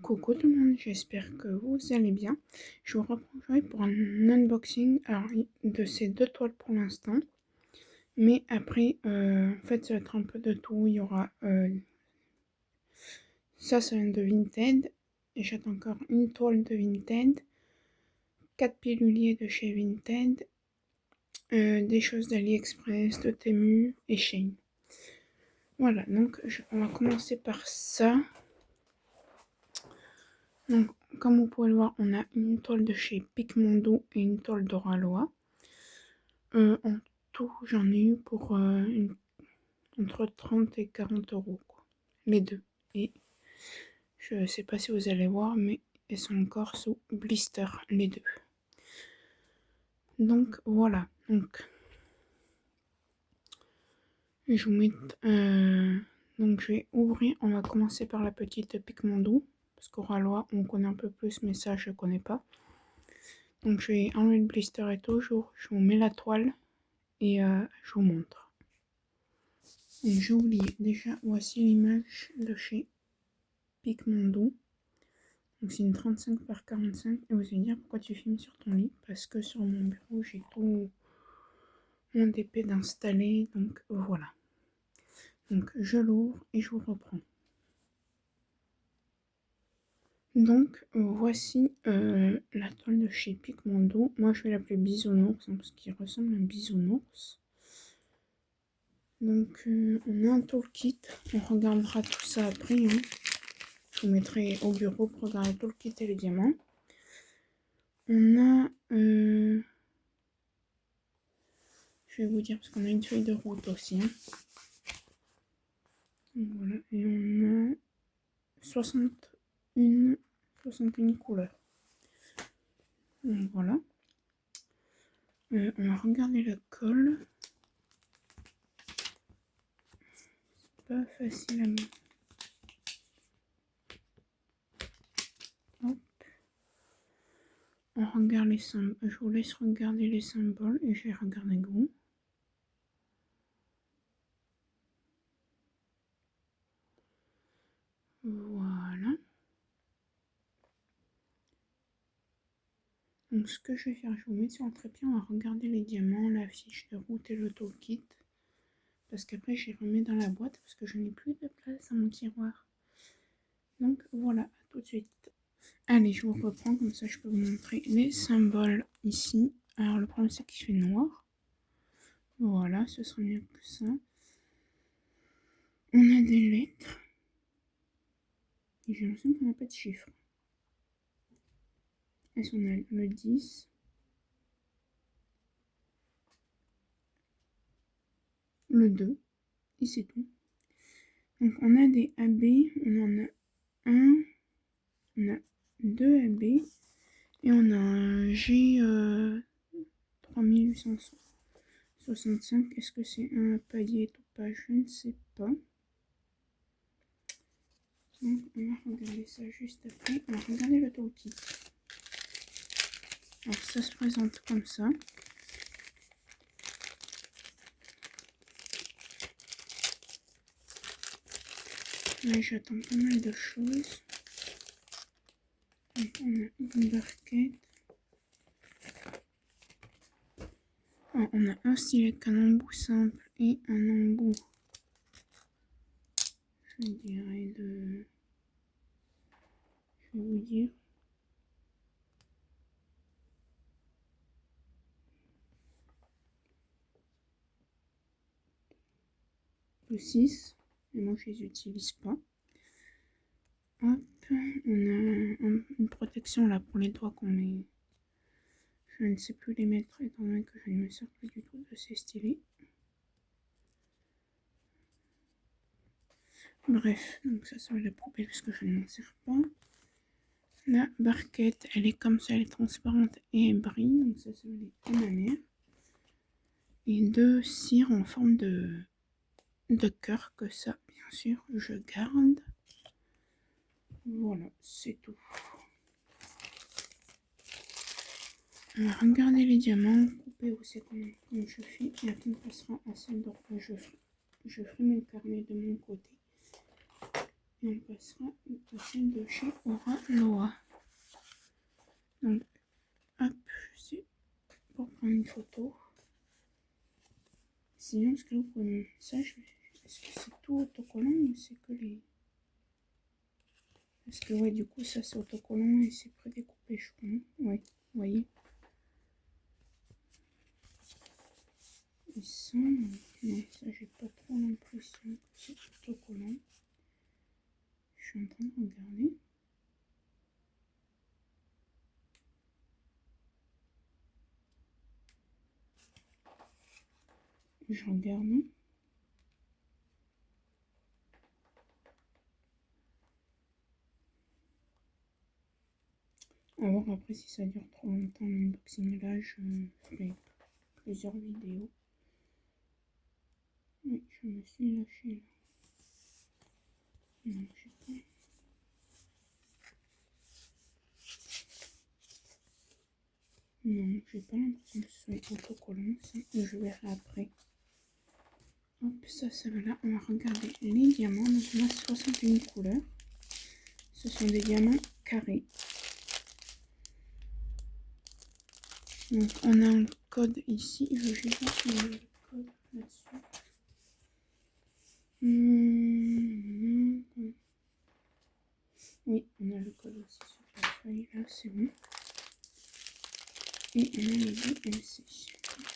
Coucou tout le monde, j'espère que vous allez bien. Je vous reprends aujourd'hui pour un unboxing de ces deux toiles pour l'instant. Mais après, en fait, ça va être un peu de tout. Il y aura ça vient de Vinted. Et j'attends encore une toile de Vinted. 4 piluliers de chez Vinted. Des choses d'AliExpress, de Temu et Shein. Voilà, donc on va commencer par ça. Donc, comme vous pouvez le voir, on a une toile de chez Picmondo et une toile d'Oralois. En tout, j'en ai eu pour entre 30 et 40 euros, quoi. Les deux. Et je sais pas si vous allez voir, mais elles sont encore sous blister, les deux. Donc, voilà. Donc, je vous mets... donc, je vais ouvrir. On va commencer par la petite de Picmondo. Parce qu'Oralois, on connaît un peu plus, mais ça, je connais pas. Donc, je vais enlever le blister et tout. Je vous mets la toile. Et je vous montre. J'ai oublié, déjà voici l'image de chez Picmondo. Donc c'est une 35 par 45 et vous allez dire pourquoi tu filmes sur ton lit, parce que sur mon bureau j'ai tout mon DP d'installer, donc voilà. Donc je l'ouvre et je vous reprends. Donc voici la toile de chez Picmondo. Moi je vais l'appeler bisounours parce qu'il ressemble à un bisounours. Donc on a un toolkit, on regardera tout ça après. Hein. Je vous mettrai au bureau pour regarder tout le kit et les diamants. On a... je vais vous dire parce qu'on a une feuille de route aussi. Hein. Voilà. Et on a 61 couleurs. Donc voilà. On va regarder le col. C'est pas facile à mettre. Hop. On regarde les symboles. Je vous laisse regarder les symboles et je vais regarder vous. Voilà. Donc ce que je vais faire, je vous mets sur le trépied, on va regarder les diamants, la fiche de route et le toolkit. Parce qu'après je les remets dans la boîte parce que je n'ai plus de place dans mon tiroir. Donc voilà, à tout de suite. Allez, je vous reprends, comme ça je peux vous montrer les symboles ici. Alors le problème c'est qu'il fait noir. Voilà, ce sera mieux que ça. On a des lettres. Et j'ai l'impression qu'on n'a pas de chiffres. Est-ce qu'on a le 10, le 2, et c'est tout. Donc on a des AB, on en a un, on a deux AB, et on a un G 3865. Est-ce que c'est un palier ou pas? Je ne sais pas. Donc on va regarder ça juste après. On va regarder le toolkit. Alors ça se présente comme ça. Là j'attends pas mal de choses. Donc on a une barquette. Oh, on a un stylet avec un embout simple et un embout, je dirais de... Je vais vous dire. De 6. Mais moi je les utilise pas. Hop, on a une protection là pour les doigts qu'on met. Je ne sais plus les mettre étant donné que je ne me sers plus du tout de ces stylets. Bref, donc ça va la poubelle parce que je ne m'en sers pas. La barquette, elle est comme ça, elle est transparente et elle brille. Donc ça va les émanaires. Et deux cires en forme de cœur, que ça, bien sûr, je garde. Voilà, c'est tout. On va regarder les diamants, couper où c'est comme je fais, et après on passera à celle d'or. Je ferai mon carnet de mon côté. Et on passera à celle de chez Aura Noah. Donc, hop, c'est pour prendre une photo. Sinon, ce que vous prenez, ça, est-ce que c'est tout autocollant ou c'est que les... Parce que ouais, du coup, ça c'est autocollant et c'est prédécoupé, je crois. Ouais, vous voyez. Et ça, non, ça j'ai pas trop l'impression que c'est autocollant. Je suis en train de regarder. Je regarde. On va voir après si ça dure trop longtemps l'unboxing. Là, je ferai plusieurs vidéos. Oui, je me suis lâchée là. Non, je sais pas. Non, j'ai pas l'impression que ce soit autocollant. Ça, je verrai après. Hop, ça va là. On va regarder les diamants. Donc, on a 61 couleurs. Ce sont des diamants carrés. Donc, on a un code ici. Je vais juste voir si on a le code là-dessus. Oui, on a le code aussi sur la feuille. Là, c'est bon. Et on a les deux MC.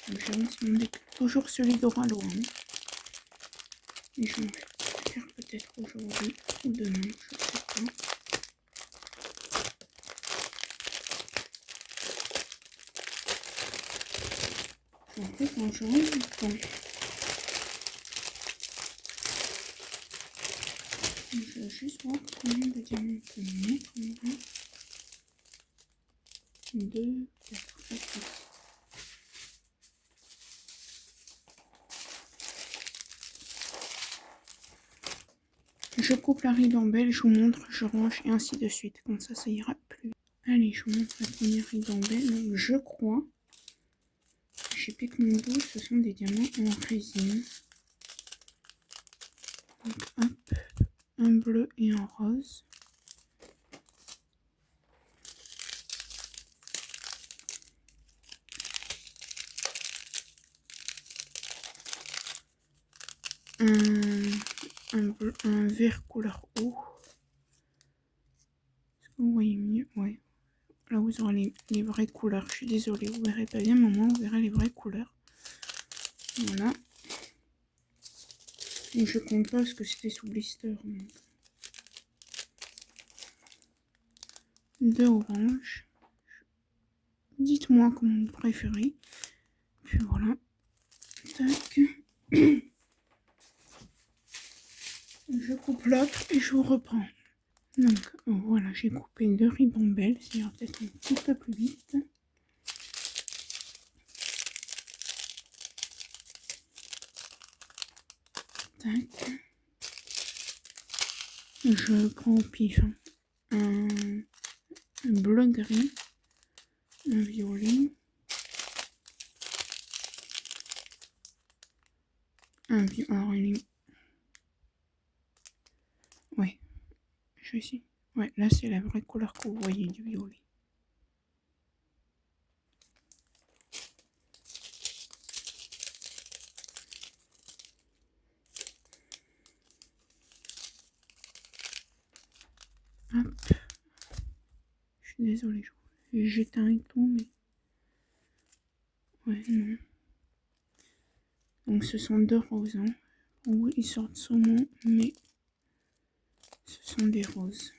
Donc, je vais me toujours celui d'Aura Noah. Et je vais faire peut-être aujourd'hui ou demain, je sais pas. En fait, quand j'aurai du temps, je vais juste voir combien de diamants on peut mettre. 2, 4, 5, 6. Je coupe la ribambelle, je vous montre, je range et ainsi de suite. Comme ça ira plus. Allez, je vous montre la première ribambelle. Donc, je crois, chez Pikmin 12, ce sont des diamants en résine. Donc, hop, un bleu et un rose. Un vert couleur eau. Est-ce que vous voyez mieux? Ouais. Là, vous aurez les vraies couleurs. Je suis désolée, vous verrez pas bien, mais au moins, vous verrez les vraies couleurs. Voilà. Et je compte pas parce que c'était sous blister. Donc. 2 oranges. Dites-moi comment vous préférez. Puis voilà. Tac. Je coupe l'autre et je vous reprends. Donc voilà, j'ai coupé 2 ribambelles. Ça ira peut-être un petit peu plus vite. Tac. Je prends au pif un bleu gris, un violet, un violet. Ouais, je sais. Ouais, là c'est la vraie couleur que vous voyez du violet. Hop. Je suis désolée, j'éteins et tout, mais... Ouais, non. Donc ce sont 2 roses. Hein. Oui, ils sortent saumon, mais ce sont des roses.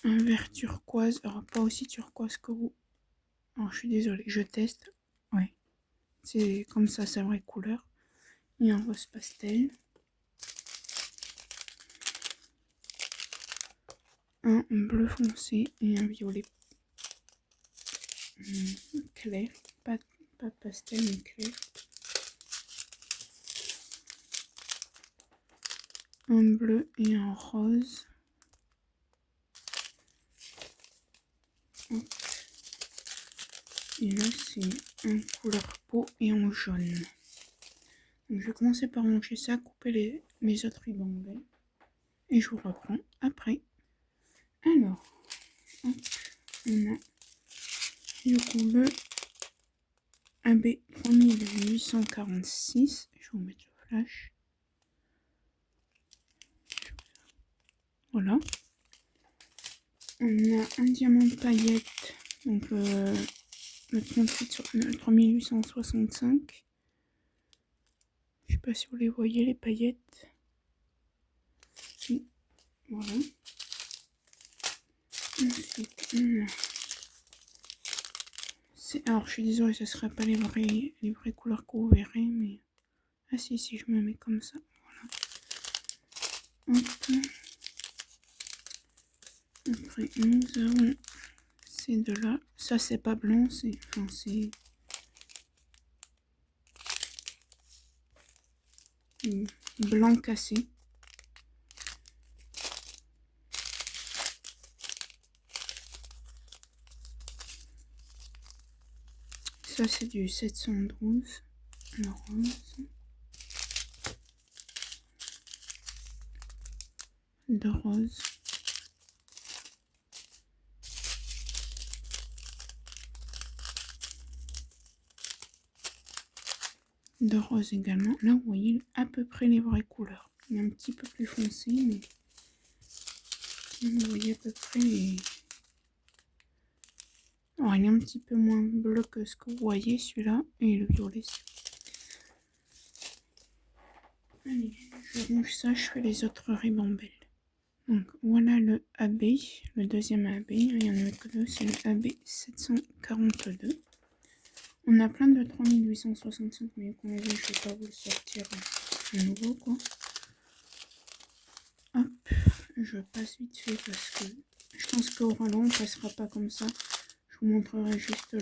Un vert turquoise, alors pas aussi turquoise que vous. Alors je suis désolée, je teste. Ouais, c'est comme ça sa vraie couleur. Et un rose pastel. Un bleu foncé et un violet clair. Pas pastel mais clair. Un bleu et un rose. Et là, c'est en couleur peau et en jaune. Donc, je vais commencer par ranger ça, couper les autres ribambelles. Et je vous reprends après. Alors, hop, on a du coup le AB 3846. Je vais vous mettre le flash. Voilà. On a un diamant de paillettes. Donc le 3865. Je sais pas si vous les voyez, les paillettes. Voilà. Ensuite, on a... Alors, je suis désolée, ce ne sera pas les vraies couleurs que vous verrez, mais... Ah si, je me mets comme ça. Voilà. Hop. Après, nous avons ces deux-là. Ça, c'est pas blanc, c'est... Enfin, c'est... blanc cassé. Ça, c'est du 712. Le rose. De rose. De rose également. Là, vous voyez à peu près les vraies couleurs. Il est un petit peu plus foncé, mais vous voyez à peu près les... Alors, il est un petit peu moins bleu que ce que vous voyez, celui-là, et le violet. Allez, je range ça, je fais les autres ribambelles. Donc, voilà le AB, le deuxième AB. Il n'y en a que deux, c'est le AB 742. On a plein de 3865, mais comme je ne vais pas vous le sortir à nouveau, quoi. Hop, je passe vite fait parce que je pense qu'au ralent, on passera pas comme ça. Je vous montrerai juste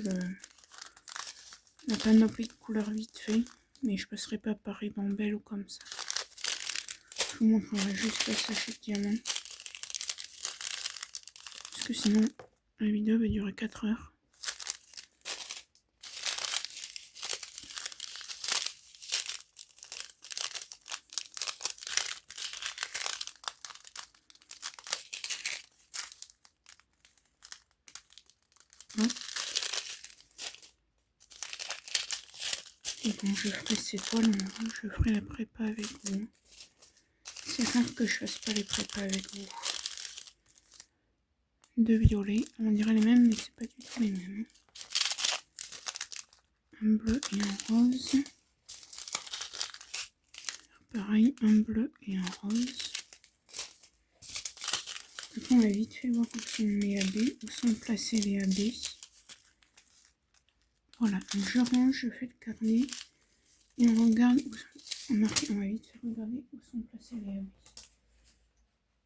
la panoplie de couleurs vite fait, mais je passerai pas par ribambelle ou comme ça. Je vous montrerai juste le sachet de diamant. Parce que sinon, la vidéo va durer 4 heures. Et quand je ferai ces toiles, je ferai la prépa avec vous. C'est rare que je fasse pas les prépas avec vous. De violet, on dirait les mêmes, mais c'est pas du tout les mêmes. Un bleu et un rose. Pareil, un bleu et un rose. Après, on va vite fait voir où sont les AB, où sont placés les AB. Voilà, donc je range, je fais le carnet et on regarde où sont... On va vite fait regarder où sont placés les AB.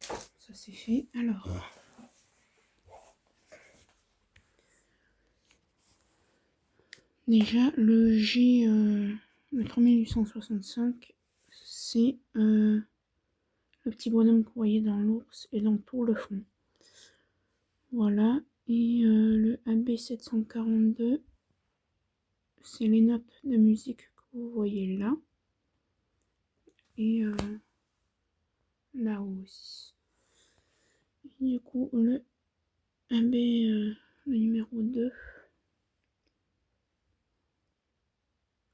Ça c'est fait. Alors, déjà le G, le 3865, c'est le petit bonhomme que vous voyez dans l'ours et dans tout le fond. Voilà, et le AB 742, c'est les notes de musique que vous voyez là. Et là aussi. Et du coup, le AB, le numéro 2,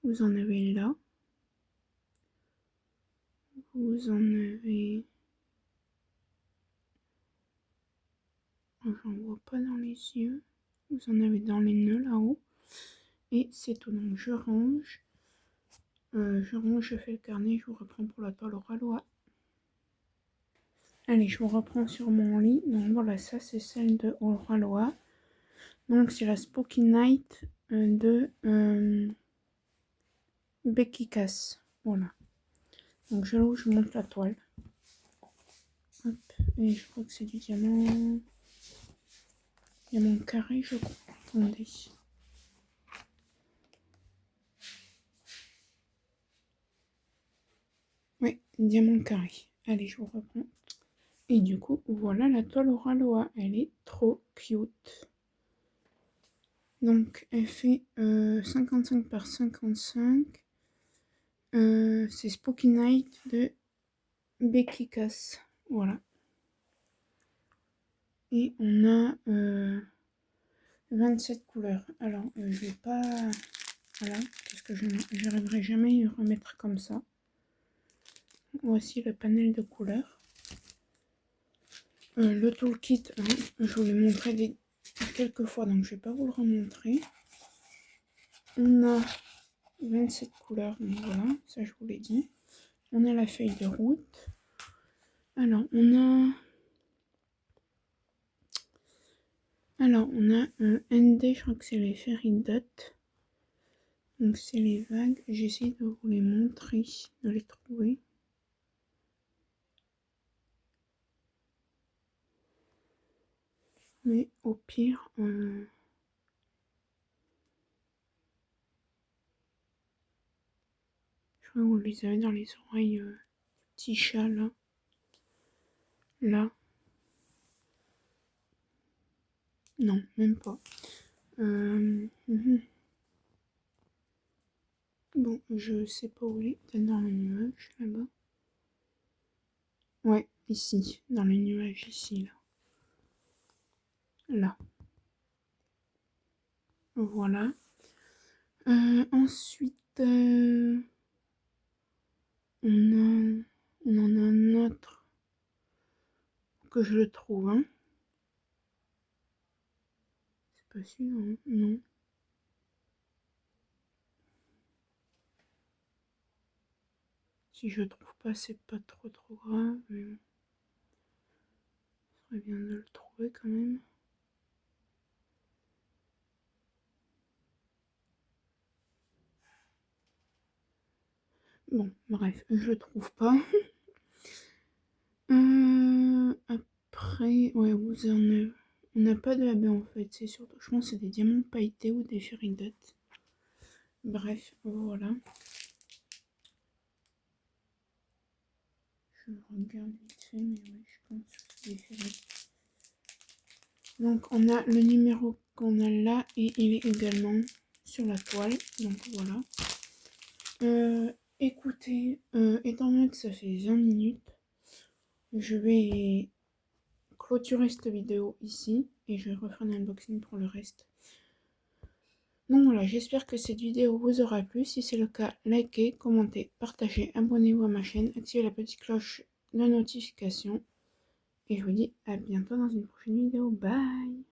vous en avez là. Vous en avez... J'en vois pas dans les yeux. Vous en avez dans les nœuds là-haut. Et c'est tout. Donc je range. Je fais le carnet. Je vous reprends pour la toile au ralois. Allez, je vous reprends sur mon lit. Donc voilà, ça c'est celle de au ralois. Donc c'est la Spooky Night de Becky Cass. Voilà. Donc je l'ouvre, je monte la toile. Hop. Et je crois que c'est du diamant. Diamant carré, je crois. Attendez. Oui, diamant carré. Allez, je vous reprends. Et du coup, voilà la toile au ralois. Elle est trop cute. Donc elle fait 55 par 55. C'est Spooky Night de Becky Cass. Voilà. Et on a 27 couleurs. Alors, je vais pas... Voilà, parce que je n'arriverai jamais à remettre comme ça. Voici le panel de couleurs. Le toolkit, je vous l'ai montré quelques fois, donc je vais pas vous le remontrer. On a 27 couleurs, donc voilà, ça je vous l'ai dit. On a la feuille de route. Alors, on a un ND, je crois que c'est les fairy dots. Donc c'est les vagues. J'essaie de vous les montrer, de les trouver. Mais au pire, je crois que vous les avez dans les oreilles, petit chat là. Là. Non, même pas. Bon, je sais pas où il est. Peut-être dans le nuage, là-bas. Ouais, ici. Dans le nuage, ici, là. Là. Voilà. Ensuite, on en a un autre que je le trouve, hein. C'est pas celui-là, hein. Non. Si je le trouve pas, c'est pas trop grave, mais bon. Ce serait bien de le trouver quand même. Bon, bref, je le trouve pas. Après, ouais, vous en avez. On n'a pas de AB en fait, c'est surtout, je pense que c'est des diamants pailletés ou des fairy dots. Bref, voilà. Je regarde vite fait, mais ouais, je pense que c'est des fairy. Donc on a le numéro qu'on a là et il est également sur la toile. Donc voilà. Écoutez, étant donné que ça fait 20 minutes, je vais clôturer cette vidéo ici et je referai un unboxing pour le reste. Donc voilà, j'espère que cette vidéo vous aura plu. Si c'est le cas, likez, commentez, partagez, abonnez-vous à ma chaîne, activez la petite cloche de notification. Et je vous dis à bientôt dans une prochaine vidéo. Bye!